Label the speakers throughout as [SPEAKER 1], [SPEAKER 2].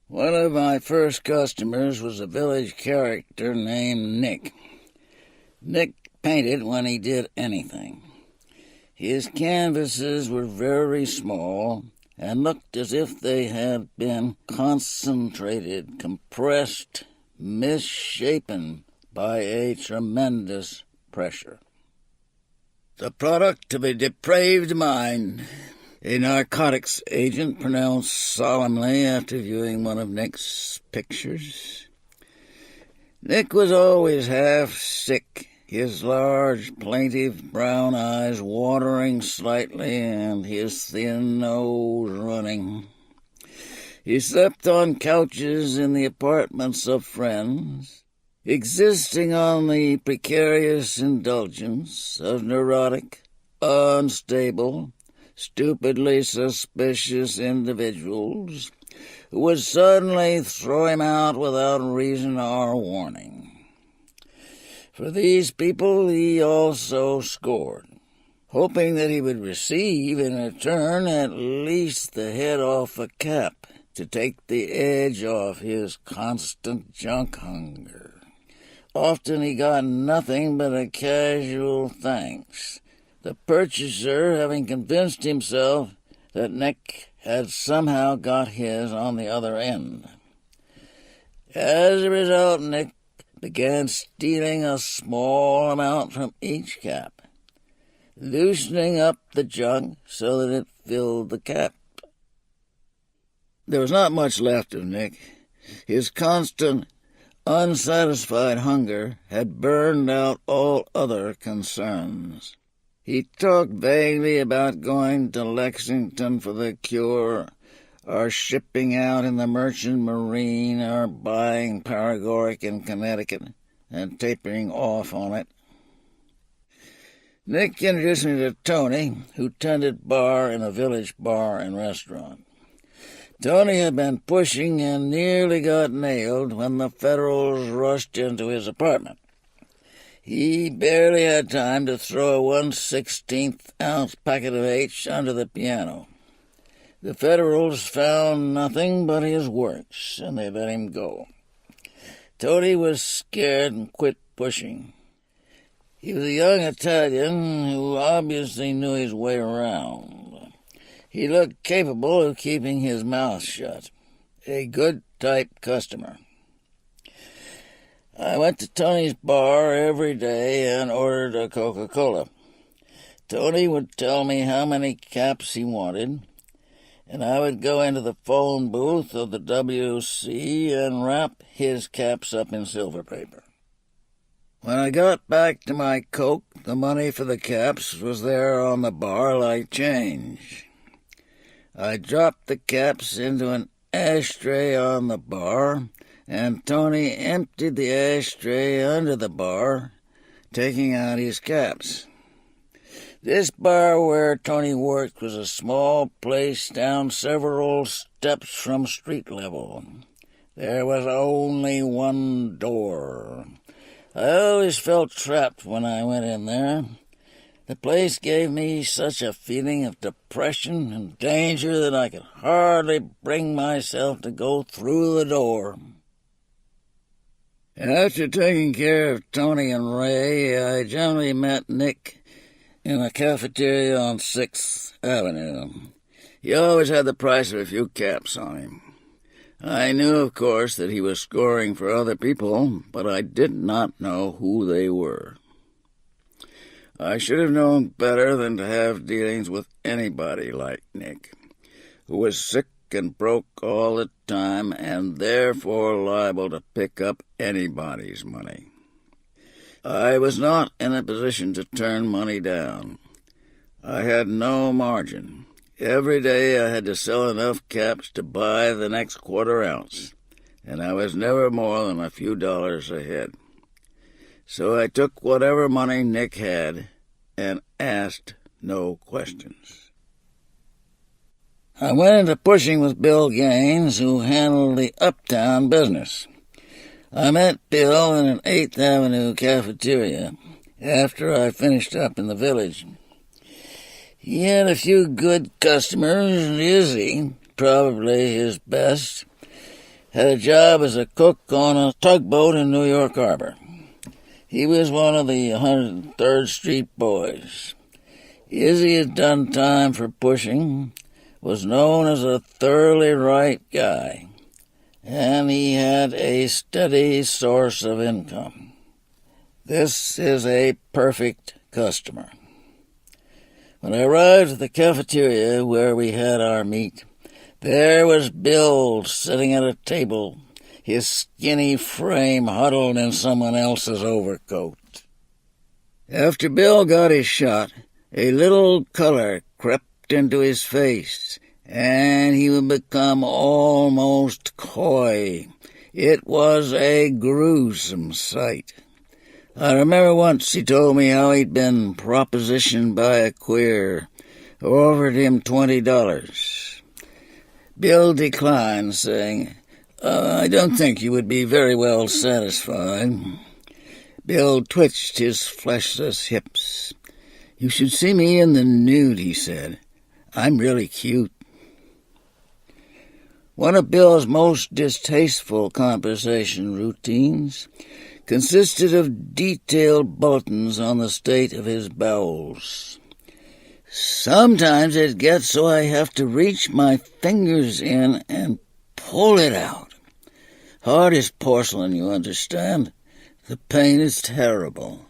[SPEAKER 1] One of my first customers was a village character named Nick. Nick painted when he did anything. His canvases were very small and looked as if they had been concentrated, compressed, misshapen by a tremendous pressure. The product of a depraved mind, a narcotics agent pronounced solemnly after viewing one of Nick's pictures. Nick was always half sick, his large, plaintive brown eyes watering slightly and his thin nose running. He slept on couches in the apartments of friends, existing on the precarious indulgence of neurotic, unstable, stupidly suspicious individuals who would suddenly throw him out without reason or warning. For these people he also scored, hoping that he would receive in return at least the head off a cap to take the edge off his constant junk hunger. Often he got nothing but a casual thanks, the purchaser having convinced himself that Nick had somehow got his on the other end. As a result, Nick began stealing a small amount from each cap, loosening up the junk so that it filled the cap. There was not much left of Nick. His constant, unsatisfied hunger had burned out all other concerns. He talked vaguely about going to Lexington for the cure, or shipping out in the merchant marine, or buying paregoric in Connecticut and tapering off on it. Nick introduced me to Tony, who tended bar in a village bar and restaurant. Tony had been pushing and nearly got nailed when the Federals rushed into his apartment. He barely had time to throw a 1/16-ounce packet of H under the piano. The Federals found nothing but his works, and they let him go. Tony was scared and quit pushing. He was a young Italian who obviously knew his way around. He looked capable of keeping his mouth shut. A good type customer. I went to Tony's bar every day and ordered a Coca-Cola. Tony would tell me how many caps he wanted, and I would go into the phone booth of the WC and wrap his caps up in silver paper. When I got back to my Coke, the money for the caps was there on the bar like change. I dropped the caps into an ashtray on the bar, and Tony emptied the ashtray under the bar, taking out his caps. This bar where Tony worked was a small place down several steps from street level. There was only one door. I always felt trapped when I went in there. The place gave me such a feeling of depression and danger that I could hardly bring myself to go through the door. After taking care of Tony and Ray, I generally met Nick in a cafeteria on 6th Avenue. He always had the price of a few caps on him. I knew, of course, that he was scoring for other people, but I did not know who they were. I should have known better than to have dealings with anybody like Nick, who was sick and broke all the time and therefore liable to pick up anybody's money. I was not in a position to turn money down. I had no margin. Every day I had to sell enough caps to buy the next quarter ounce, and I was never more than a few dollars ahead. So I took whatever money Nick had and asked no questions. I went into pushing with Bill Gaines, who handled the uptown business. I met Bill in an 8th Avenue cafeteria after I finished up in the village. He had a few good customers, Izzy, probably his best, had a job as a cook on a tugboat in New York Harbor. He was one of the 103rd Street boys. Izzy had done time for pushing, was known as a thoroughly right guy, and he had a steady source of income. This is a perfect customer. When I arrived at the cafeteria where we had our meet, there was Bill sitting at a table, his skinny frame huddled in someone else's overcoat. After Bill got his shot, a little color crept into his face, and he would become almost coy. It was a gruesome sight. I remember once he told me how he'd been propositioned by a queer who offered him $20. Bill declined, saying, I don't think you would be very well satisfied. Bill twitched his fleshless hips. You should see me in the nude, he said. I'm really cute. One of Bill's most distasteful conversation routines consisted of detailed bulletins on the state of his bowels. Sometimes it gets so I have to reach my fingers in and pull it out. Hard as porcelain, you understand. The pain is terrible.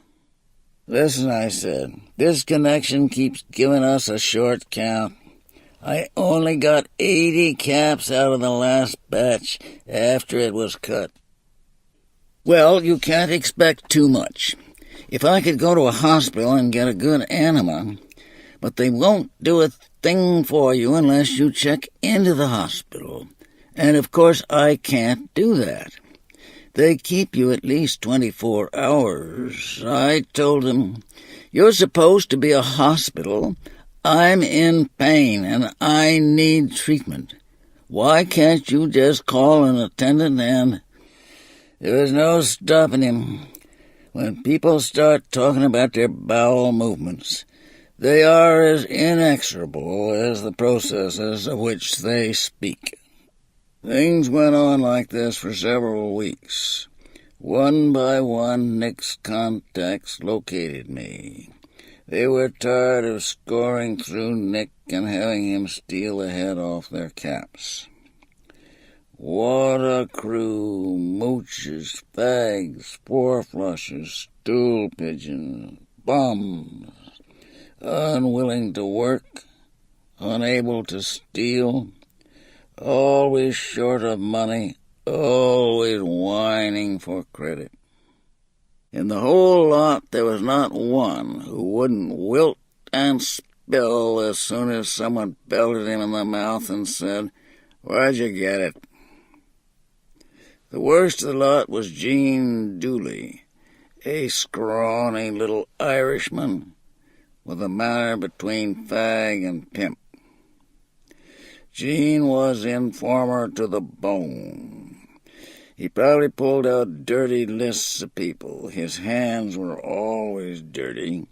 [SPEAKER 1] Listen, I said, this connection keeps giving us a short count. I only got 80 caps out of the last batch after it was cut. Well, you can't expect too much. If I could go to a hospital and get a good enema, but they won't do a thing for you unless you check into the hospital. And, of course, I can't do that. They keep you at least 24 hours. I told them, you're supposed to be a hospital. I'm in pain, and I need treatment. Why can't you just call an attendant and... There was no stopping him. When people start talking about their bowel movements, they are as inexorable as the processes of which they speak. Things went on like this for several weeks. One by one, Nick's contacts located me. They were tired of scoring through Nick and having him steal the head off their caps. What a crew, moochers, fags, four-flushers, stool pigeons, bums, unwilling to work, unable to steal, always short of money, always whining for credit. In the whole lot, there was not one who wouldn't wilt and spill as soon as someone belted him in the mouth and said, "Where'd you get it?" The worst of the lot was Gene Dooley, a scrawny little Irishman with a manner between fag and pimp. Gene was informer to the bone. He probably pulled out dirty lists of people. His hands were always dirty,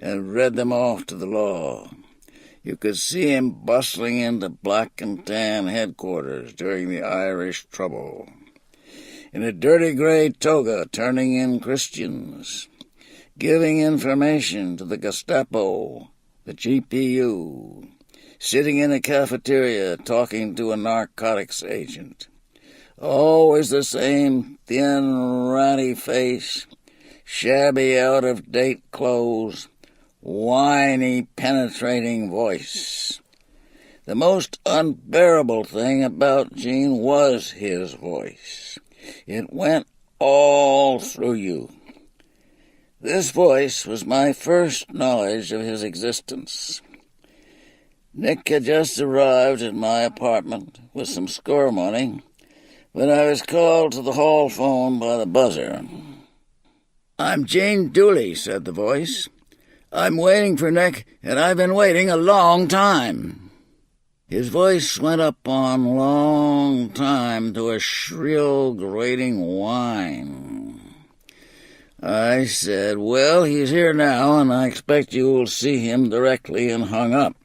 [SPEAKER 1] and read them off to the law. You could see him bustling into Black and Tan headquarters during the Irish trouble, in a dirty gray toga turning in Christians, giving information to the Gestapo, the GPU, sitting in a cafeteria talking to a narcotics agent. Always the same thin, ratty face, shabby, out-of-date clothes, whiny, penetrating voice. The most unbearable thing about Gene was his voice. It went all through you. This voice was my first knowledge of his existence. Nick had just arrived at my apartment with some score money when I was called to the hall phone by the buzzer. "I'm Gene Dooley," said the voice. "I'm waiting for Nick, and I've been waiting a long time." His voice went up on long time to a shrill, grating whine. I said, "Well, he's here now, and I expect you will see him directly," and hung up.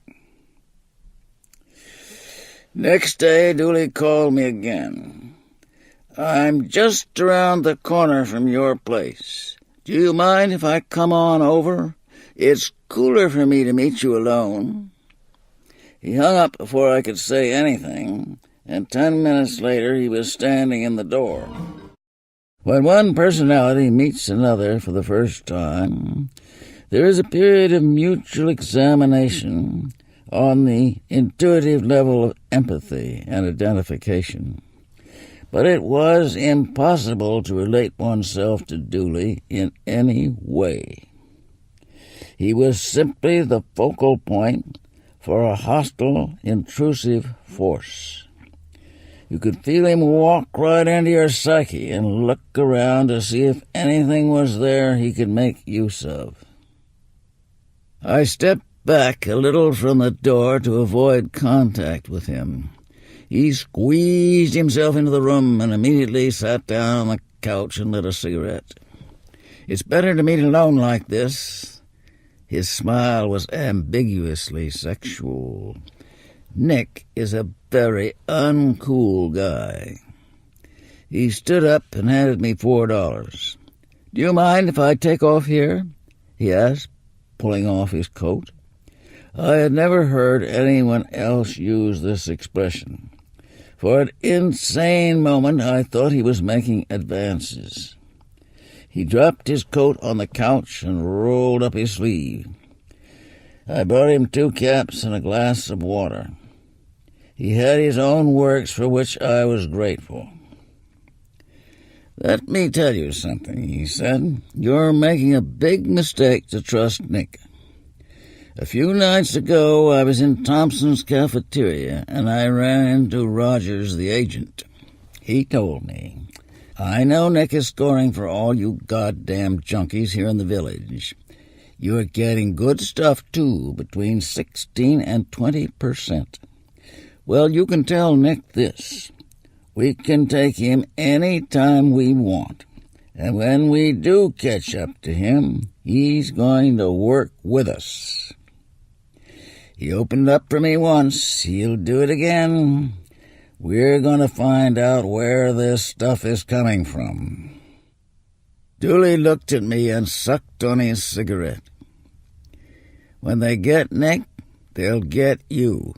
[SPEAKER 1] Next day, Dooley called me again. I'm just around the corner from your place. Do you mind if I come on over? It's cooler for me to meet you alone." He hung up before I could say anything, and 10 minutes later he was standing in the door. When one personality meets another for the first time, there is a period of mutual examination on the intuitive level of empathy and identification. But it was impossible to relate oneself to Dooley in any way. He was simply the focal point for a hostile, intrusive force. You could feel him walk right into your psyche and look around to see if anything was there he could make use of. I stepped back a little from the door to avoid contact with him. He squeezed himself into the room and immediately sat down on the couch and lit a cigarette. "It's better to meet alone like this." His smile was ambiguously sexual. Nick is a very uncool guy. He stood up and handed me $4. "Do you mind if I take off here?" he asked, pulling off his coat. I had never heard anyone else use this expression. For an insane moment I thought he was making advances. He dropped his coat on the couch and rolled up his sleeve. I brought him 2 caps and a glass of water. He had his own works for which I was grateful. "Let me tell you something," he said. "You're making a big mistake to trust Nick. A few nights ago I was in Thompson's cafeteria and I ran into Rogers, the agent. He told me, 'I know Nick is scoring for all you goddamn junkies here in the village. You're getting good stuff, too, between 16 and 20%. Well, you can tell Nick this. We can take him any time we want. And when we do catch up to him, he's going to work with us. He opened up for me once. He'll do it again. We're going to find out where this stuff is coming from.'" Dooley looked at me and sucked on his cigarette. "When they get Nick, they'll get you.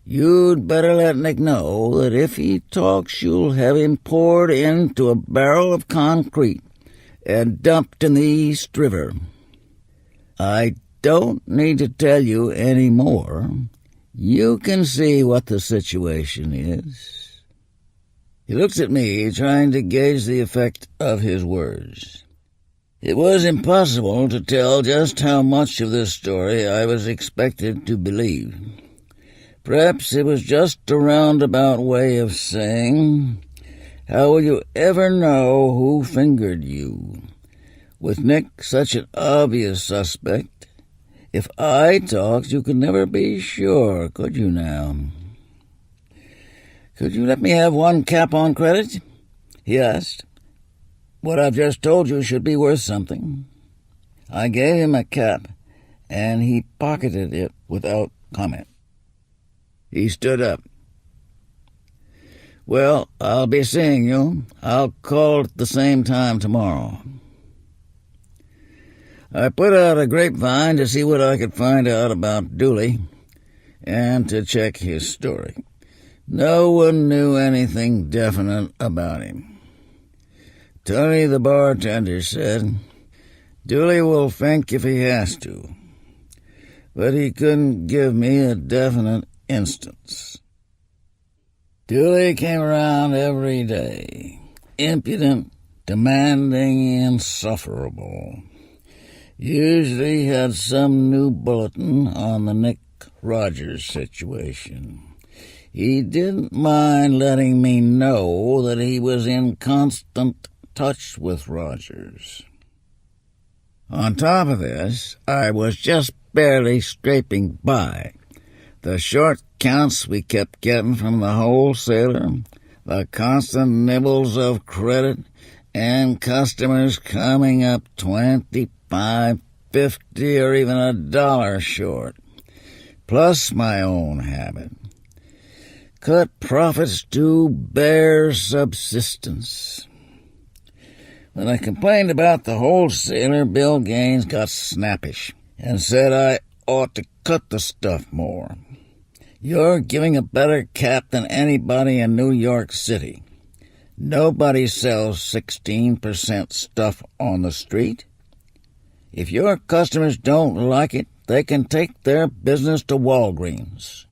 [SPEAKER 1] You'd better let Nick know that if he talks, you'll have him poured into a barrel of concrete and dumped in the East River. I don't need to tell you any more. You can see what the situation is." He looked at me, trying to gauge the effect of his words. It was impossible to tell just how much of this story I was expected to believe. Perhaps it was just a roundabout way of saying, how will you ever know who fingered you? With Nick such an obvious suspect, if I talked, you could never be sure, could you now? "Could you let me have 1 cap on credit?" he asked. "What I've just told you should be worth something." I gave him a cap, and he pocketed it without comment. He stood up. "Well, I'll be seeing you. I'll call at the same time tomorrow." I put out a grapevine to see what I could find out about Dooley and to check his story. No one knew anything definite about him. Tony, the bartender, said, "Dooley will think if he has to," but he couldn't give me a definite instance. Dooley came around every day, impudent, demanding, insufferable. Usually he had some new bulletin on the Nick Rogers situation. He didn't mind letting me know that he was in constant touch with Rogers. On top of this, I was just barely scraping by. The short counts we kept getting from the wholesaler, the constant nibbles of credit, and customers coming up 25, 50, or even $1 short, plus my own habit. cut profits to bare subsistence. When I complained about the wholesaler, Bill Gaines got snappish and said I ought to cut the stuff more. You're giving a better cap than anybody in New York City. Nobody sells 16% stuff on the street. If your customers don't like it, they can take their business to Walgreens.